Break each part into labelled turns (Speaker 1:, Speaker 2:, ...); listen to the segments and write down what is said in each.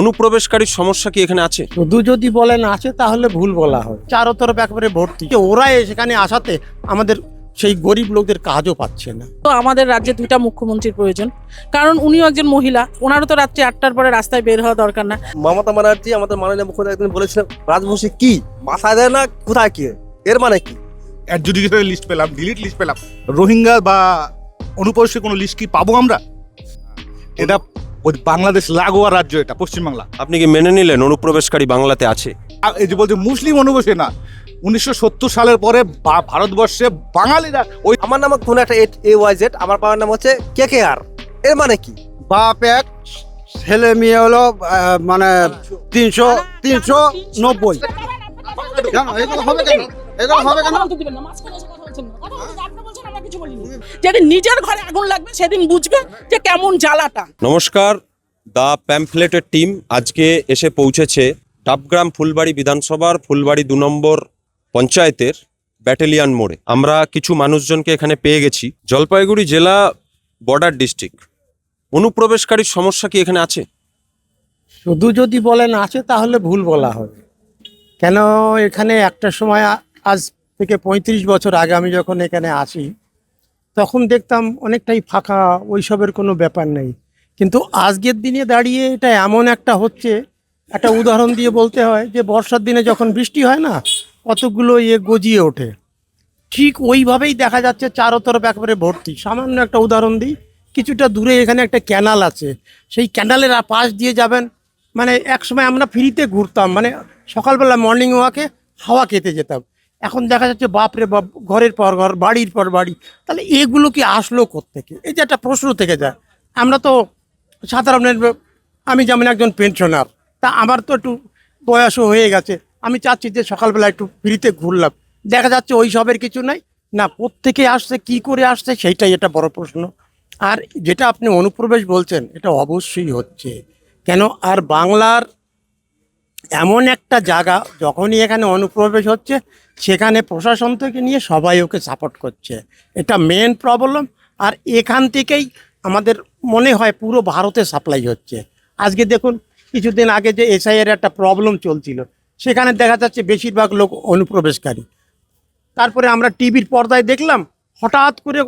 Speaker 1: অনুপ্রবেশকারীর সমস্যা কি এখানে আছে?
Speaker 2: শুধু যদি বলেন আছে তাহলে ভুল বলা হয়। চারো তরফ একেবারে ভর্তি, ওরা সেখানে আসাতে আমাদের সেই গরিব লোকদের কাজও পাচ্ছে না।
Speaker 3: তো আমাদের রাজ্যে দুইটা মুখ্যমন্ত্রীর প্রয়োজন, কারণ উনিও একজন মহিলা, ওনারও তো রাত্রি 8টার পরে রাস্তায় বের হওয়া দরকার না।
Speaker 4: মমতা ব্যানার্জি আমাদের মাননীয় মুখ্যমন্ত্রী একদিন বলেছিলেন রাজবংশী কি মাথায় দেয় না কোথায় কি, এর মানে কি?
Speaker 5: অ্যাডজুডিকেটর লিস্ট পেলাম, ডিলিট লিস্ট পেলাম, রোহিঙ্গা বা অনুপ্রবেশের কোনো লিস্ট কি পাবো আমরা? এটা ওই বাংলাদেশ লাগোয়া রাজ্য, এটা পশ্চিমবাংলা।
Speaker 1: আপনি কি মেনে নিলেন অনুপ্রবেশকারী বাংলাতে আছে?
Speaker 5: এই যে বলছে মুসলিম অনুপ্রবেশে না, 1970 সালের পরে ভারতবর্ষে বাঙালিরা ওই
Speaker 4: আমার নাম কোন একটা AYZ, আমার বাবার নাম হচ্ছে KKR, এর মানে কি?
Speaker 6: বাপ এক, ছেলে মেয়ে হলো মানে 390। কেন এগুলো হবে কেন? এগুলো হবে কেন?
Speaker 3: যেদিন নিজের ঘরে আগুন লাগবে সেদিন বুঝবে যে কেমন জ্বালাটা।
Speaker 1: নমস্কার, দ্য প্যাম্পলেটের টিম আজকে এসে পৌঁছেছে ডাবগ্রাম ফুলবাড়ি বিধানসভার ফুলবাড়ি 2 নম্বর পঞ্চায়েতের ব্যাটালিয়ান মোড়ে। আমরা কিছু মানুষজনকে এখানে পেয়ে গেছি। জলপাইগুড়ি জেলা বর্ডার ডিস্ট্রিক্ট। অনুপ্রবেশকারীর সমস্যা কি এখানে আছে?
Speaker 2: শুধু যদি বলেন আছে তাহলে ভুল বলা হবে। কেন এখানে একটা সময় আজ থেকে 35 বছর আগে আমি যখন এখানে আসি তখন দেখতাম অনেকটাই ফাঁকা, ওইসবের কোনো ব্যাপার নেই। কিন্তু আজকের দিনে দাঁড়িয়ে এটা এমন একটা হচ্ছে, একটা উদাহরণ দিয়ে বলতে হয় যে বর্ষার দিনে যখন বৃষ্টি হয় না, কতগুলো গজিয়ে ওঠে, ঠিক ওইভাবেই দেখা যাচ্ছে চারো তরফ একেবারে ভর্তি। সামান্য একটা উদাহরণ দিই, কিছুটা দূরে এখানে একটা ক্যানাল আছে, সেই ক্যানালের পাশ দিয়ে যাবেন, মানে এক সময় আমরা ফ্রিতে ঘুরতাম, মানে সকালবেলা মর্নিং ওয়াকে হাওয়া খেতে যেতাম। এখন দেখা যাচ্ছে বাপরে বাপ, ঘরের পর ঘর, বাড়ির পর বাড়ি। তাহলে এগুলো কি আসলো কোত্থেকে? এই যে একটা প্রশ্ন থেকে যায়। আমরা তো সাধারণের, আমি যেমন একজন পেনশনার, তা আমার তো একটু বয়সও হয়ে গেছে, আমি চাচ্ছি যে সকালবেলা একটু ফ্রিতে ঘুরলাম, দেখা যাচ্ছে ওই সবের কিছু নাই। না, প্রত্যেকে আসছে, কি করে আসছে সেইটাই এটা বড় প্রশ্ন। আর যেটা আপনি অনুপ্রবেশ বলছেন, এটা অবশ্যই হচ্ছে। কেন আর বাংলার এমন একটা জায়গা, যখনই এখানে অনুপ্রবেশ হচ্ছে সেখানে প্রশাসন থেকে নিয়ে সবাই ওকে সাপোর্ট করছে, এটা মেন প্রবলেম। আর এখান থেকেই আমাদের মনে হয় পুরো ভারতে সাপ্লাই হচ্ছে। আজকে দেখুন, কিছুদিন আগে যে SIR একটা প্রবলেম চলছিল, সেখানে দেখা যাচ্ছে বেশিরভাগ লোক অনুপ্রবেশকারী। তারপরে আমরা টিভির পর্দায় দেখলাম হঠাৎ করে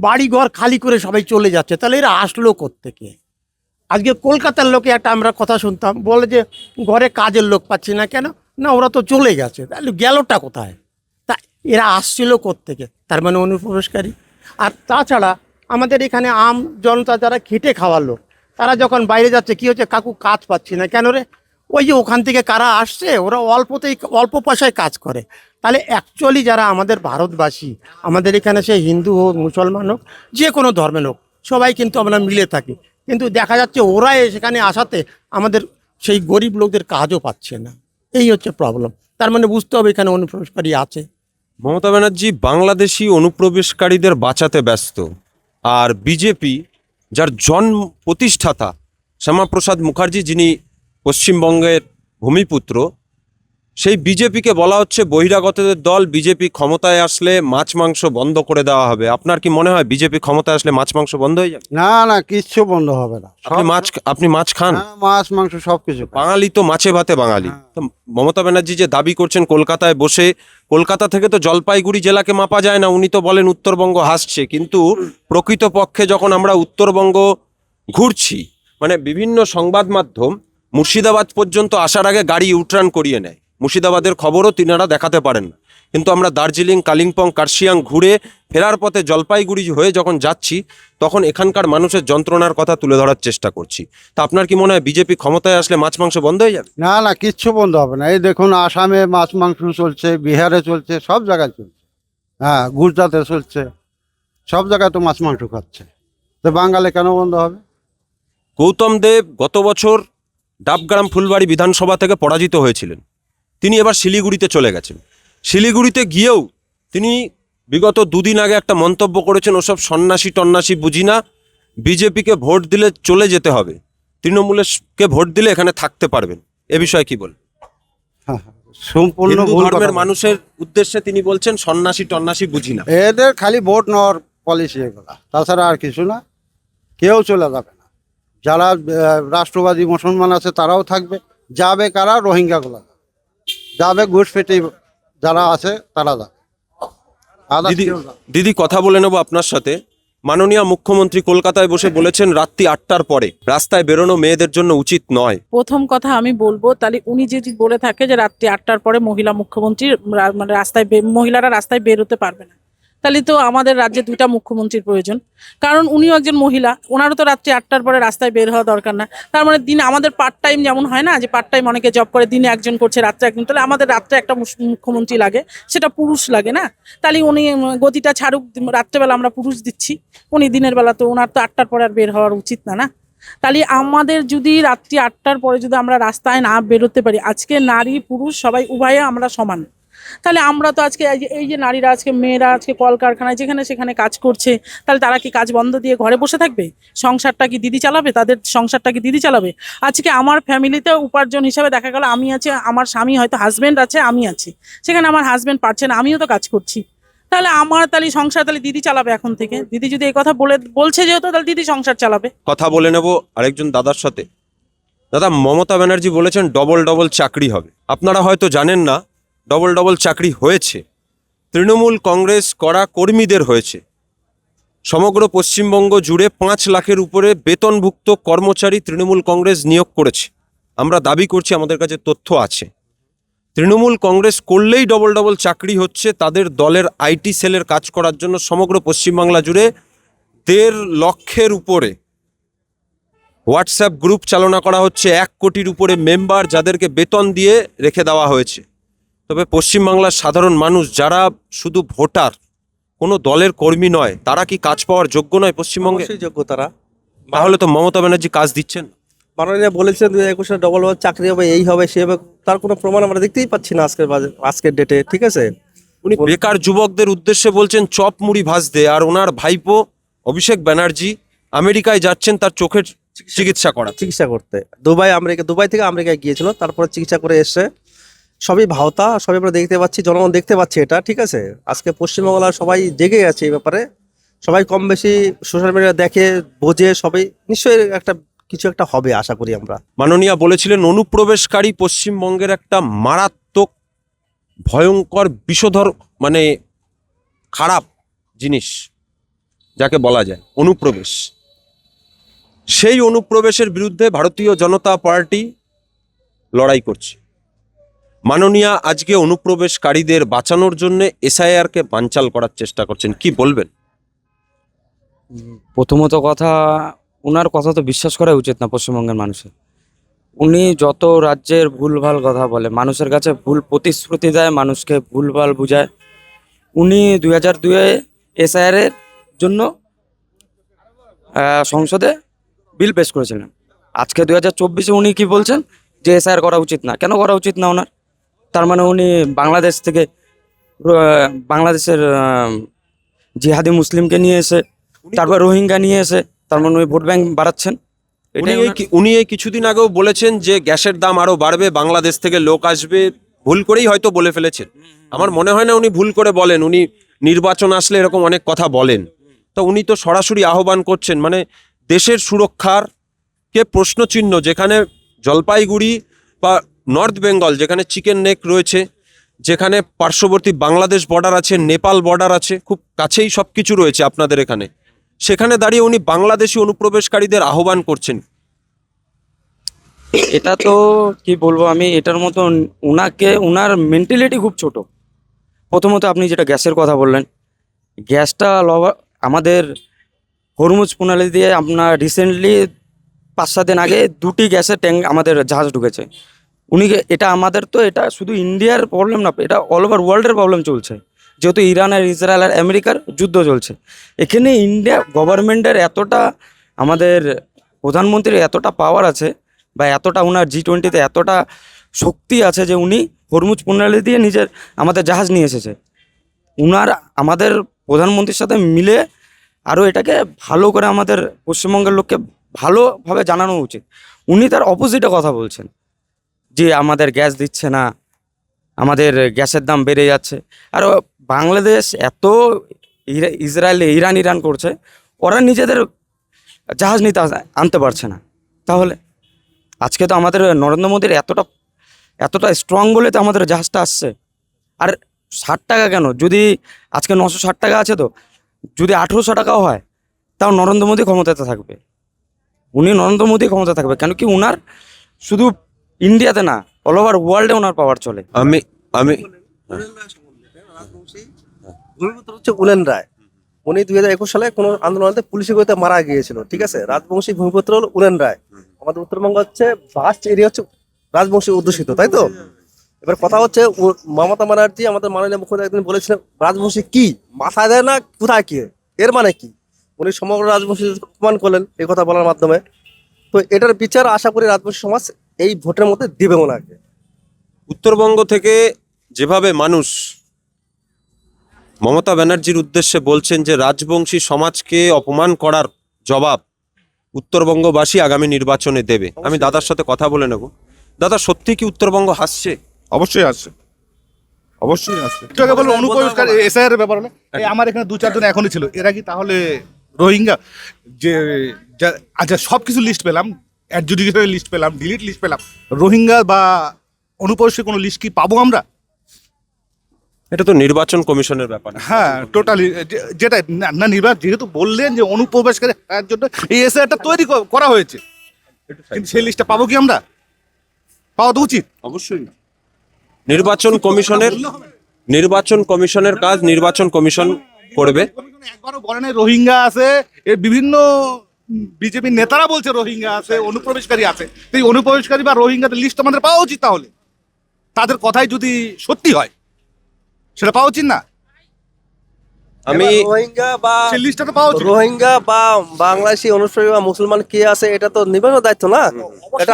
Speaker 2: বাড়ি ঘর খালি করে সবাই চলে যাচ্ছে। তাহলে এরা আসলো কোত্থেকে? আজকে কলকাতার লোকে একটা আমরা কথা শুনতাম, বলে যে ঘরে কাজের লোক পাচ্ছি না। কেন না, ওরা তো চলে গেছে, তাহলে গেলটা কোথায়? তা এরা আসছিল কোত্থেকে? তার মানে অনুপ্রবেশকারী। আর তাছাড়া আমাদের এখানে আম জনতা যারা খেটে খাওয়ার লোক, তারা যখন বাইরে যাচ্ছে, কি হচ্ছে, কাকু কাজ পাচ্ছি না। কেন রে? ওই যে ওখান থেকে কারা আসছে, ওরা অল্প পয়সায় কাজ করে। তাহলে অ্যাকচুয়ালি যারা আমাদের ভারতবাসী, আমাদের এখানে সে হিন্দু হোক, মুসলমান হোক, যে কোনো ধর্মের হোক, সবাই কিন্তু আমরা মিলে থাকি। কিন্তু দেখা যাচ্ছে ওরা সেখানে আসাতে আমাদের সেই গরিব লোকদের কাজও পাচ্ছে না। এই হচ্ছে প্রবলেম। তার মানে বুঝতে হবে এখানে অনুপ্রবেশকারী আছে।
Speaker 1: মমতা ব্যানার্জি বাংলাদেশি অনুপ্রবেশকারীদের বাঁচাতে ব্যস্ত, আর বিজেপি, যার জন্ম প্রতিষ্ঠাতা শ্যামাপ্রসাদ মুখার্জি, যিনি পশ্চিমবঙ্গের ভূমিপুত্র, সেই বিজেপিকে বলা হচ্ছে বহিরাগতদের দল। বিজেপি ক্ষমতায় আসলে মাছ মাংস বন্ধ করে দেওয়া হবে। আপনার কি মনে হয় বিজেপি ক্ষমতায় আসলে মাছ মাংস বন্ধ হয়ে যাবে?
Speaker 6: না না, কিচ্ছু বন্ধ হবে না।
Speaker 1: আপনি মাছ খান?
Speaker 6: মাছ মাংস সবকিছু।
Speaker 1: বাঙালি তো মাছে ভাতে বাঙালি। তো মমতা ব্যানার্জি যে দাবি করছেন কলকাতায় বসে, কলকাতা থেকে তো জলপাইগুড়ি জেলাকে মাপা যায় না। উনি তো বলেন উত্তরবঙ্গ হাসছে, কিন্তু প্রকৃতপক্ষে যখন আমরা উত্তরবঙ্গ ঘুরছি, মানে বিভিন্ন সংবাদ মাধ্যম মুর্শিদাবাদ পর্যন্ত আসার আগে গাড়ি ইউটার্ন করিয়ে নেয়। মুর্শিদাবাদের খবরও তিনারা দেখাতে পারেন না। কিন্তু আমরা দার্জিলিং, কালিম্পং, কার্শিয়াং ঘুরে ফেরার পথে জলপাইগুড়ি হয়ে যখন যাচ্ছি, তখন এখানকার মানুষের যন্ত্রণার কথা তুলে ধরার চেষ্টা করছি। তা আপনার কি মনে হয় বিজেপি ক্ষমতায় আসলে মাছ মাংস বন্ধ হয়ে যাবে?
Speaker 6: না না, কিচ্ছু বন্ধ হবে না। এই দেখুন, আসামে মাছ মাংস চলছে, বিহারে চলছে, সব জায়গায় চলছে। হ্যাঁ, গুজরাটে চলছে, সব জায়গায় তো মাছ মাংস খাচ্ছে। তো বাঙালি কেন বন্ধ হবে?
Speaker 1: গৌতম দেব গত বছর ডাবগ্রাম ফুলবাড়ি বিধানসভা থেকে পরাজিত হয়েছিলেন। তিনি এবার শিলিগুড়িতে চলে গেছেন। শিলিগুড়িতে গিয়েও তিনি বিগত 2 দিন আগে একটা মন্তব্য করেছেন, ওসব সন্ন্যাসী টন্যাসী বুঝি না, বিজেপিকে ভোট দিলে চলে যেতে হবে, তৃণমূলকে ভোট দিলে এখানে থাকতে পারবেন। এ বিষয়ে কি বল?
Speaker 6: সম্পূর্ণ
Speaker 1: হিন্দু
Speaker 6: ভুল
Speaker 1: ধর্মের
Speaker 6: কথা।
Speaker 1: মানুষের উদ্দেশ্যে তিনি বলছেন সন্ন্যাসী টন্যাসী বুঝি না।
Speaker 6: এদের খালি ভোট নেওয়ার পলিসি এগুলা, তাছাড়া আর কিছু না। কেউ চলে যাবে না, যারা রাষ্ট্রবাদী মুসলমান আছে তারাও থাকবে, যাবে কারা? রোহিঙ্গাগুলা যাবে, ঘুষপেটি যারা আছে তারা যাবে। Others
Speaker 1: দিদি
Speaker 6: কেউ যাবে না।
Speaker 1: দিদি কথা বলে নেবো আপনার সাথে। মাননীয় মুখ্যমন্ত্রী কলকাতায় বসে বলেছেন রাত্রি 8টার পরে রাস্তায় বেরোনো মেয়েদের জন্য উচিত নয়।
Speaker 3: প্রথম কথা আমি বলবো, তাহলে উনি যদি বলে থাকে যে রাত্রি 8টার পরে মহিলা মুখ্যমন্ত্রী মানে মহিলারা রাস্তায় বেরোতে পারবে না, তাহলে তো আমাদের রাজ্যে দুইটা মুখ্যমন্ত্রীর প্রয়োজন। কারণ উনিও একজন মহিলা, ওনারও তো রাত্রি 8টার পরে রাস্তায় বের হওয়া দরকার না। তার মানে দিনে আমাদের পার্ট টাইম যেমন হয় না, যে পার্ট টাইম অনেকে জব করে, দিনে একজন করছে রাত্রে একজন, তাহলে আমাদের রাত্রে একটা মুখ্যমন্ত্রী লাগে, সেটা পুরুষ লাগে না? তাহলে উনি গতিটা ছাড়ুক, রাত্রেবেলা আমরা পুরুষ দিচ্ছি, উনি দিনের বেলা, তো ওনার তো 8টার পরে আর বের হওয়ার উচিত না, না? তাহলে আমাদের যদি রাত্রি 8টার পরে যদি আমরা রাস্তায় না বেরোতে পারি, আজকে নারী পুরুষ সবাই উভয়ে আমরা সমান, তাহলে আমরা তো আজকে এই যে নারীরা আজকে, মেয়েরা আজকে কলকারখানায় যেখানে সেখানে কাজ করছে, তাহলে তারা কি কাজ বন্ধ দিয়ে ঘরে বসে থাকবে? সংসারটা কি দিদি চালাবে? তাদের সংসারটা কি দিদি চালাবে? আজকে আমার ফ্যামিলিতে উপার্জন হিসাবে দেখা গেল আমি আছি, আমার স্বামী হয়তো হাজবেন্ড আছে, আমি আছি, সেখানে আমার হাজবেন্ড পারছে না, আমিও তো কাজ করছি, তাহলে আমার তাহলে সংসার তাহলে দিদি চালাবে এখন থেকে। দিদি যদি এই কথা বলছে যেহেতু, তাহলে দিদি সংসার চালাবে।
Speaker 1: কথা বলে নেব আরেকজন দাদার সাথে। দাদা, মমতা ব্যানার্জি বলেছেন ডবল ডবল চাকরি হবে। আপনারা হয়তো জানেন না, ডবল ডবল চাকরি হয়েছে। তৃণমূল কংগ্রেস করা কর্মীদের হয়েছে। সমগ্র পশ্চিমবঙ্গ জুড়ে 5 লাখের উপরে বেতনভুক্ত কর্মচারী তৃণমূল কংগ্রেস নিয়োগ করেছে। আমরা দাবি করছি, আমাদের কাছে তথ্য আছে। তৃণমূল কংগ্রেস করলেই ডবল ডবল চাকরি হচ্ছে। তাদের দলের আইটি সেলের কাজ করার জন্য সমগ্র পশ্চিমবাংলা জুড়ে 1.5 লক্ষের উপরে হোয়াটসঅ্যাপ গ্রুপ চালনা করা হচ্ছে। 1 কোটির উপরে মেম্বার, যাদেরকে বেতন দিয়ে রেখে দেওয়া হয়েছে। তবে পশ্চিমবাংলার সাধারণ মানুষ যারা শুধু ভোটার, কোনো দলের কর্মী নয়, তারা কি কাজ পাওয়ার যোগ্য নয় পশ্চিমবঙ্গে?
Speaker 4: অবশ্যই যোগ্য তারা।
Speaker 1: তাহলে তো মমতা ব্যানার্জি কাজ দিচ্ছেন না।
Speaker 4: মাননীয় বলেছেন 2021 ডবল চাকরি হবে, এই হবে, সে হবে, তার কোনো প্রমাণ আমরা দেখতেই পাচ্ছি না আজকের ডেটে, ঠিক আছে?
Speaker 1: উনি বেকার যুবকদের উদ্দেশ্যে বলছেন চপ মুড়ি ভাজতে, আর ওনার ভাইপো অভিষেক ব্যানার্জি আমেরিকায় যাচ্ছেন তার চোখের চিকিৎসা করা।
Speaker 4: চিকিৎসা করতে দুবাই থেকে আমেরিকায় গিয়েছিল, তারপরে চিকিৎসা করে এসছে। সবই ভাওতা, সবই আমরা দেখতে পাচ্ছি, জনগণ দেখতে পাচ্ছে এটা, ঠিক আছে? আজকে পশ্চিমবাংলার সবাই জেগে গেছে এই ব্যাপারে, সবাই কম বেশি সোশ্যাল মিডিয়া দেখে বোঝে, সবাই নিশ্চয়ই কিছু একটা হবে আশা করি আমরা।
Speaker 1: মাননীয়া বলেছিলেন অনুপ্রবেশকারী পশ্চিমবঙ্গের একটা মারাত্মক, ভয়ঙ্কর, বিষধর, মানে খারাপ জিনিস যাকে বলা যায় অনুপ্রবেশ। সেই অনুপ্রবেশের বিরুদ্ধে ভারতীয় জনতা পার্টি লড়াই করছে। মাননীয়া আজকে অনুপ্রবেশকারীদের বাঁচানোর জন্য এসআইআরকে বানচাল করার চেষ্টা করছেন, কি বলবেন?
Speaker 7: প্রথমত কথা, ওনার কথা তো বিশ্বাস করা উচিত না পশ্চিমবঙ্গের মানুষের। উনি যত রাজ্যের ভুলভাল কথা বলে, মানুষের কাছে ভুল প্রতিশ্রুতি দেয়, মানুষকে ভুলভাল বুঝায়। উনি 2002-এ এসআইআরের জন্য সংসদে বিল পেশ করেছিলেন। আজকে 2024-এ উনি কি বলছেন যে এসআইআর করা উচিত না? কেন করা উচিত না ওনার? তার মানে উনি বাংলাদেশ থেকে বাংলাদেশের জিহাদি মুসলিমকে নিয়ে এসে, তারপর রোহিঙ্গা নিয়ে এসে, তার মানে উনি ভোট ব্যাংক বাড়াচ্ছেন।
Speaker 1: উনি এই কিছুদিন আগেও বলেছেন যে গ্যাসের দাম আরো বাড়বে, বাংলাদেশ থেকে লোক আসবে। ভুল করেই হয়তো বলে ফেলেছেন। আমার মনে হয় না উনি ভুল করে বলেন। উনি নির্বাচন আসলে এরকম অনেক কথা বলেন। তো উনি তো সরাসরি আহ্বান করছেন, মানে দেশের সুরক্ষার কে প্রশ্নচিহ্ন, যেখানে জলপাইগুড়ি বা নর্থ বেঙ্গল, যেখানে চিকেন নেক রয়েছে, যেখানে পার্শ্ববর্তী বাংলাদেশ বর্ডার আছে, নেপাল বর্ডার আছে, খুব কাছেই সব কিছু রয়েছে আপনাদের এখানে, সেখানে দাঁড়িয়ে উনি বাংলাদেশি অনুপ্রবেশকারীদের আহ্বান করছেন।
Speaker 7: এটা তো কি বলবো আমি, এটার মতো ওনার মেন্টালিটি খুব ছোট। প্রথমত আপনি যেটা গ্যাসের কথা বললেন, গ্যাসটা আমাদের হরমুজ প্রণালী দিয়ে আপনার রিসেন্টলি 5-7 দিন আগে 2টি গ্যাসের ট্যাঙ্ক আমাদের জাহাজ ঢুকেছে। এটা আমাদের তো, এটা শুধু ইন্ডিয়ার প্রবলেম না, এটা অল ওভার ওয়ার্ল্ডের প্রবলেম চলছে, যেহেতু ইরান আর ইসরায়েল আর আমেরিকার যুদ্ধ চলছে। এখানে ইন্ডিয়া গভর্নমেন্টের এতটা, আমাদের প্রধানমন্ত্রীর এতটা পাওয়ার আছে, বা এতটা ওনার G20-তে এতটা শক্তি আছে যে উনি হরমুজ প্রণালী দিয়ে আমাদের জাহাজ নিয়ে এসেছে। আমাদের প্রধানমন্ত্রীর সাথে মিলে আরও এটাকে ভালো করে আমাদের পশ্চিমবঙ্গের লোককে ভালোভাবে জানানো উচিত। উনি তার অপোজিটে কথা বলছেন যে আমাদের গ্যাস দিচ্ছে না, আমাদের গ্যাসের দাম বেড়ে যাচ্ছে। আর বাংলাদেশ এত ইসরায়েল ইরান করছে, ওরা নিজেদের জাহাজ নিতে আনতে পারছে না। তাহলে আজকে তো আমাদের নরেন্দ্র মোদীর এতটা স্ট্রং বলে তো আমাদের জাহাজটা আসছে। আর 60 টাকা কেন, যদি আজকে 960 টাকা আছে, তো যদি 1800 টাকাও হয় তাও নরেন্দ্র মোদী ক্ষমতাতে থাকবে। নরেন্দ্র মোদী ক্ষমতা থাকবে, কেন কি উনার শুধু ইন্ডিয়াতে না, অল ওভার ওয়ার্ল্ডে ওনার পাওয়ার চলে।
Speaker 1: আমি আমি
Speaker 4: ভূমিপুত্র হচ্ছে উলেন রায়। উনি 2021 সালে কোনো আন্দোলনে পুলিশি গতিতে মারা গিয়েছিল, ঠিক আছে। রাজবংশী ভূমিপুত্র হলো উলেন রায়। আমাদের উত্তরবঙ্গ হচ্ছে ভাস্ট এরিয়া হচ্ছে রাজবংশী অধ্যুষিত, তাই তো। এবার কথা হচ্ছে মমতা ব্যানার্জি আমাদের মাননীয় মুখ্যমন্ত্রী একদিন বলেছিলেন রাজবংশী কি, মাথায় দেয় না কোথায় কি, এর মানে কি। উনি সমগ্র রাজবংশী প্রমাণ করলেন এই কথা বলার মাধ্যমে। তো এটার বিচার আশা করি রাজবংশী সমাজ এই ভোটের মধ্যে দিবে ওনাকে।
Speaker 1: উত্তরবঙ্গ থেকে যেভাবে মানুষ মমতা ব্যানার্জির উদ্দেশ্যে বলছেন যে রাজবংশী সমাজকে অপমান করার জবাব উত্তরবঙ্গবাসী আগামী নির্বাচনে দেবে, আমি দাদার সাথে কথা বলে নেব। দাদা, সত্যি কি উত্তরবঙ্গ হাসছে?
Speaker 5: অবশ্যই আসছে, অবশ্যই আসছে। একটু আগে বললো অনুপ্রবেশকারী এসআইআর এর ব্যাপার হলে আমার এখানে 2-4 জন এখনই ছিল। এরা কি তাহলে রোহিঙ্গা? যে আচ্ছা, সব কিছু লিস্ট পেলাম, অ্যাডজুডিকেটরের লিস্ট পেলাম, ডিলিট লিস্ট পেলাম, রোহিঙ্গা বা অনুপ্রবেশের কোনো লিস্ট কি পাবো আমরা?
Speaker 1: এটা তো নির্বাচন কমিশনের ব্যাপার।
Speaker 5: হ্যাঁ, টোটালি যেটা না নির্বাচন, যেহেতু বললেন যে অনুপ্রবেশকারী জন্য এই এসআইআরটা তৈরি করা হয়েছে, কিন্তু সেই লিস্টটা পাবো কি আমরা? পাওয়া তো উচিত।
Speaker 1: অবশ্যই নির্বাচন কমিশনের কাজ নির্বাচন কমিশন করবে।
Speaker 5: একবারও বলে নাই রোহিঙ্গা আছে, এর বিভিন্ন বিজেপি নেতারা বলছে রোহিঙ্গা আছে, অনুপ্রবেশকারী আছে। তো এই অনুপ্রবেশকারী বা রোহিঙ্গাদের লিস্ট আমাদের পাওয়া উচিত। তাহলে তাদের কথাই যদি সত্যি হয় সেটা পাওয়া উচিত না?
Speaker 1: আমি
Speaker 4: রোহিঙ্গা বা
Speaker 5: সেই লিস্টটা তো পাওয়া উচিত।
Speaker 4: রোহিঙ্গা বা বাংলাদেশি অনুপ্রবেশী বা মুসলমান কে আছে, এটা তো নির্বাচনের দায়িত্ব না। এটা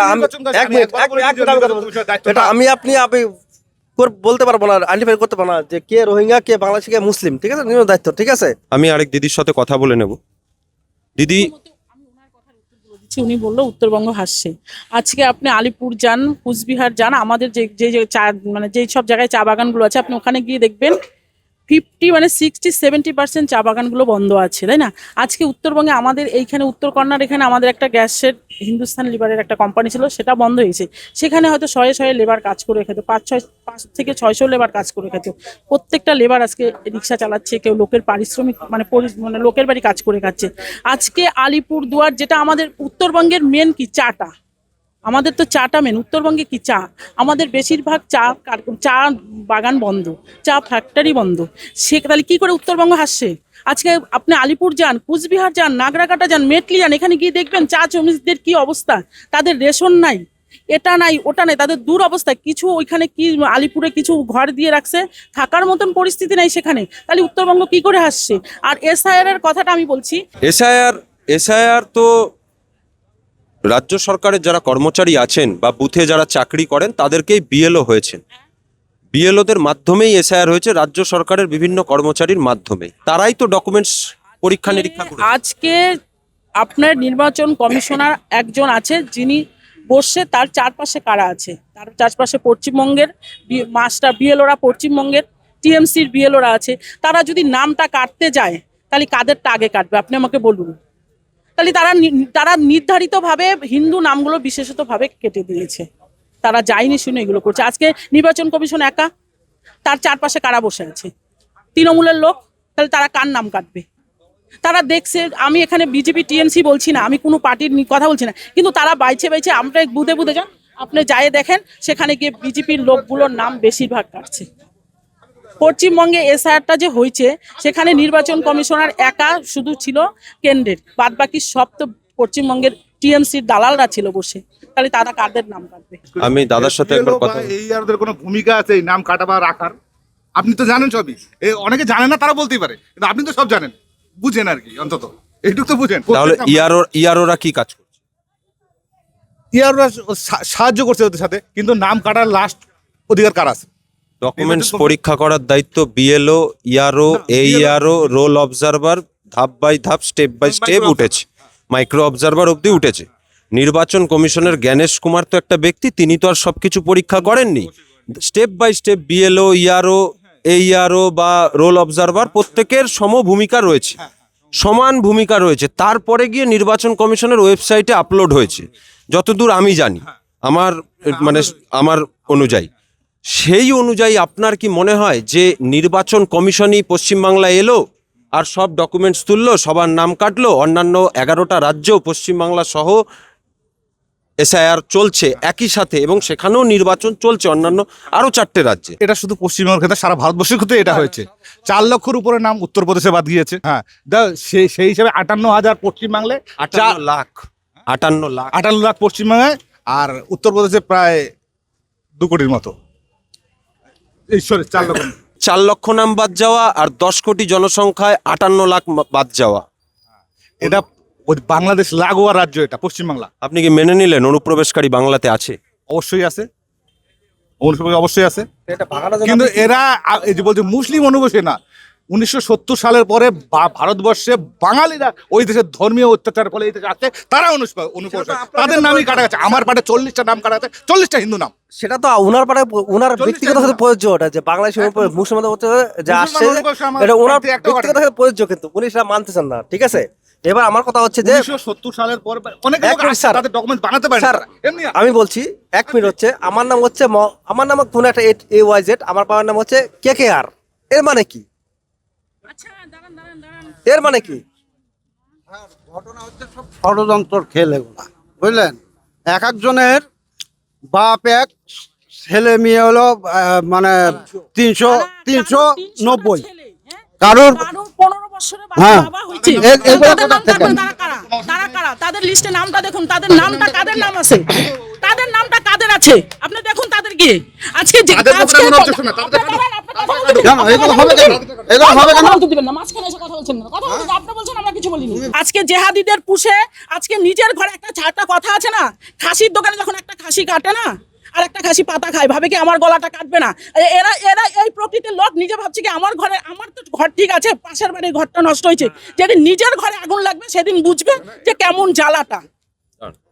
Speaker 4: আমি এটা আপনি বলতে পারবো না, আইডেন্টিফাই করতে পারবো না যে কে রোহিঙ্গা, কে বাংলাদেশি, কে মুসলিম, ঠিক আছে। নির্বাচনের দায়িত্ব, ঠিক আছে।
Speaker 1: আমি আরেক দিদির সাথে কথা বলে নেব। দিদি,
Speaker 3: উনি বললো উত্তরবঙ্গ হাসছে। আজকে আপনি আলিপুর যান, কুচবিহার যান, আমাদের যে যে যে চা মানে যেই সব জায়গায় চা বাগানগুলো আছে, আপনি ওখানে গিয়ে দেখবেন 60-70% চা বাগানগুলো বন্ধ আছে, তাই না? আজকে উত্তরবঙ্গে আমাদের এইখানে উত্তর কর্নার এখানে আমাদের একটা গ্যাসের হিন্দুস্তান লিভারের একটা কোম্পানি ছিল, সেটা বন্ধ হয়েছে। সেখানে হয়তো 100 লেবার কাজ করে খেত, 5 থেকে 600 লেবার কাজ করে খেত। প্রত্যেকটা লেবার আজকে রিক্সা চালাচ্ছে, কেউ লোকের পারিশ্রমিক মানে লোকের বাড়ি কাজ করে খাচ্ছে। আজকে আলিপুর দুয়ার, যেটা আমাদের উত্তরবঙ্গের মেন কি, চাটা, আমাদের তো চাটা মেন। উত্তরবঙ্গে কি চা, আমাদের বেশিরভাগ চা বাগান বন্ধ, চা ফ্যাক্টরি বন্ধ। সে তাহলে কি করে উত্তরবঙ্গ হাসছে? আজকে আপনি আলিপুর যান, কুচবিহার যান, নাগরাকাটা যান, মেটলি যান, এখানে গিয়ে দেখবেন চা শ্রমিকদের কি অবস্থা। তাদের রেশন নাই, এটা নাই, ওটা নাই, তাদের দূর অবস্থা। কিছু ওইখানে কি আলিপুরে কিছু ঘর দিয়ে রাখছে, থাকার মতন পরিস্থিতি নাই সেখানে। তাহলে উত্তরবঙ্গ কি করে হাসছে? আর এসআইআর এর কথাটা আমি বলছি,
Speaker 1: এসআইআর তো রাজ্য সরকারের যারা কর্মচারী আছেন বা বুথে যারা চাকরি করেন তাদেরকেই বিএলও হয়েছেন। বিএলওদের মাধ্যমেই এসআইআর হয়েছে, রাজ্য সরকারের বিভিন্ন কর্মচারীর মাধ্যমে। তারাই তো ডকুমেন্টস পরীক্ষা নিরীক্ষা করে।
Speaker 3: আজকে আপনার নির্বাচন কমিশনার একজন আছে, যিনি বসছে, তার চারপাশে কারা আছে, তার চারপাশে পশ্চিমবঙ্গের মাস্টার বিএলওরা, পশ্চিমবঙ্গের টিএমসির বিএলওরা আছে। তারা যদি নামটা কাটতে যায়, তাহলে কাদেরটা আগে কাটবে আপনি আমাকে বলুন। তাহলে তারা নির্ধারিতভাবে হিন্দু নামগুলো বিশেষতভাবে কেটে দিয়েছে। তারা যায়নি শুনে এগুলো করছে। আজকে নির্বাচন কমিশন একা, তার চারপাশে কারা বসে আছে, তৃণমূলের লোক। তাহলে তারা কার নাম কাটবে? তারা দেখছে, আমি এখানে বিজেপি টিএমসি বলছি না, আমি কোনো পার্টির কথা বলছি না, কিন্তু তারা বাইছে আমরা বুধে বুধে যান, আপনি যাই দেখেন সেখানে গিয়ে বিজেপির লোকগুলোর নাম বেশিরভাগ কাটছে। পশ্চিমবঙ্গে এসআইআরটা যে হয়েছে, সেখানে নির্বাচন কমিশনার একা শুধু ছিল কেন্দ্রের, বাদ বাকি সব তো পশ্চিমবঙ্গের টিএমসির দালালরা ছিল বসে। তাহলে তারা কাদের নাম কাটবে?
Speaker 1: আমি দাদার সাথে একবার কথা
Speaker 5: এই আর কোনো ভূমিকা আছে এই নাম কাটা বা রাখার? আপনি তো জানেন সবই, অনেকে জানে না, তারা বলতেই পারে, কিন্তু আপনি তো সব জানেন, বুঝেন আর কি, অন্তত এইটুকু তো বুঝেন।
Speaker 1: তাহলে ইয়ারোরা কি কাজ করছে?
Speaker 5: ইয়াররা সাহায্য করছে ওদের সাথে, কিন্তু নাম কাটার লাস্ট অধিকার কার আছে?
Speaker 1: ডকুমেন্টস পরীক্ষা করার দায়িত্ব বিএলও, ইয়ারও, এইআরও, রোল অবজারভার, ধাপ বাই ধাপ, স্টেপ বাই স্টেপ উঠেছে, মাইক্রো অবজারভার অবধি উঠেছে। নির্বাচন কমিশনের জ্ঞানেশ কুমার তো একটা ব্যক্তি, তিনি তো আর সবকিছু পরীক্ষা করেননি। Step by step BLO, ERO, AERO বা রোল অবজারভার প্রত্যেকের সম ভূমিকা রয়েছে। সমান ভূমিকা রয়েছে, তারপরে গিয়ে নির্বাচন কমিশনের ওয়েবসাইটে আপলোড হয়েছে যতদূর আমি জানি, আমার মানে আমার অনুযায়ী। সেই অনুযায়ী আপনার কি মনে হয় যে নির্বাচন কমিশনই পশ্চিমবাংলায় এলো আর সব ডকুমেন্টস তুললো, সবার নাম কাটলো, অন্যান্য 11টা রাজ্য পশ্চিমবাংলা সহ এসআইআর চলছে একই সাথে, এবং সেখানেও নির্বাচন চলছে অন্যান্য আরো 4টে রাজ্যে?
Speaker 5: এটা শুধু পশ্চিমবঙ্গের ক্ষেত্রে, সারা ভারতবর্ষের ক্ষেত্রে এটা হয়েছে। 4 লক্ষের উপরে নাম উত্তরপ্রদেশে বাদ গিয়েছে। হ্যাঁ, সেই হিসাবে 58,000 পশ্চিমবাংলায়,
Speaker 1: 58 লাখ
Speaker 5: 58 লাখ পশ্চিমবঙ্গে, আর উত্তরপ্রদেশে প্রায় 2 কোটির মতো। এই সরি 4 লক্ষ।
Speaker 1: 4 লক্ষ নাম বাদ যাওয়া আর 10 কোটি জনসংখ্যায় 58 লাখ বাদ যাওয়া।
Speaker 5: এটা ওই বাংলাদেশ লাগোয়া রাজ্য, এটা পশ্চিমবাংলা।
Speaker 1: আপনি কি মেনে নিলেন অনুপ্রবেশকারী বাংলাতে আছে?
Speaker 5: অবশ্যই আছে, অবশ্যই আছে।
Speaker 4: এটা ভাগাটা যেন
Speaker 5: কিন্তু এরা এই যে বলছে মুসলিম অনুবেশে না, 1970 সালের পরে ভারতবর্ষে বাঙালিরা ওই দেশের ধর্মীয় অত্যাচারের ফলে এই দেশে আছে, তারা অনুপ্রবেশ, তাদের নামই কাটা গেছে। আমার পাটে 40টা নাম কাটা গেছে, 40টা হিন্দু নাম।
Speaker 4: সেটা তো ওনার পাড়ায় ওনার ব্যক্তিগত সাথে প্রযোজ্য, ওটা যে বাংলাদেশের মুসলমানদের মধ্যে যে আসছে, এটা ওনার ব্যক্তিগত সাথে প্রযোজ্য, কিন্তু উনি সেটা মানতেছেন না। ঠিক আছে, এবার আমার কথা হচ্ছে যে
Speaker 5: 1970 সালের পর অনেক
Speaker 4: এক মিনিট স্যার,
Speaker 5: তাদের ডকুমেন্ট বানাতে পারে
Speaker 4: স্যার
Speaker 5: এমনি।
Speaker 4: আমি বলছি 1 মিনিট হচ্ছে, আমার নাম হচ্ছে আমার নাম কোন একটা AYZ, আমার বাবার নাম হচ্ছে KKR। এর মানে কি?
Speaker 3: আচ্ছা দাঁড়ান দাঁড়ান দাঁড়ান,
Speaker 4: এর মানে কি?
Speaker 6: ষড়যন্ত্র খেল এগুলা, বুঝলেন? এক একজনের বাপ এক, ছেলে মেয়ে হলো মানে 390, কারোর
Speaker 3: 15 বছরের
Speaker 6: হ্যাঁ।
Speaker 3: বাবা হয়েছে।
Speaker 6: এগুলো
Speaker 3: তাদের নাম
Speaker 6: কোথা থেকে?
Speaker 3: কাটবেন, তারা কারা? তাদের লিস্টে নামটা দেখুন, তাদের নামটা কাদের নাম আছে, তাদের নামটা কাদের আছে আপনি দেখুন তাদের গিয়ে। আজকে যে
Speaker 5: তাদের ব্যাপারে
Speaker 3: আজকে
Speaker 5: কোনো objection না, তাদের
Speaker 3: আপনি দাঁড়ান, আপনি কথা বলতে দিবেন।
Speaker 6: কেন এগুলো হবে কেন? এগুলো হবে কেন?
Speaker 3: কথা বলতে দিবেন না, মাঝখানে এসে কথা বলছেন না। কথা বলতে আপনি বলছেন আমরা কিছু বলিনি। আজকে জেহাদিদের পুষে আজকে নিজের ঘরে একটা কথা আছে না, খাসির দোকানে যখন একটা খাসি কাটে না আর একটা খাসি পাতা খায়, ভাবে কি আমার গলাটা কাটবে না? এরা এরা এই প্রকৃতির লোক নিজে ভাবছে কি আমার ঘরে, আমার তো ঘর ঠিক আছে, পাশের বাড়ির ঘরটা নষ্ট হয়েছে। যেদিন নিজের ঘরে আগুন লাগবে সেদিন বুঝবে যে কেমন জ্বালাটা।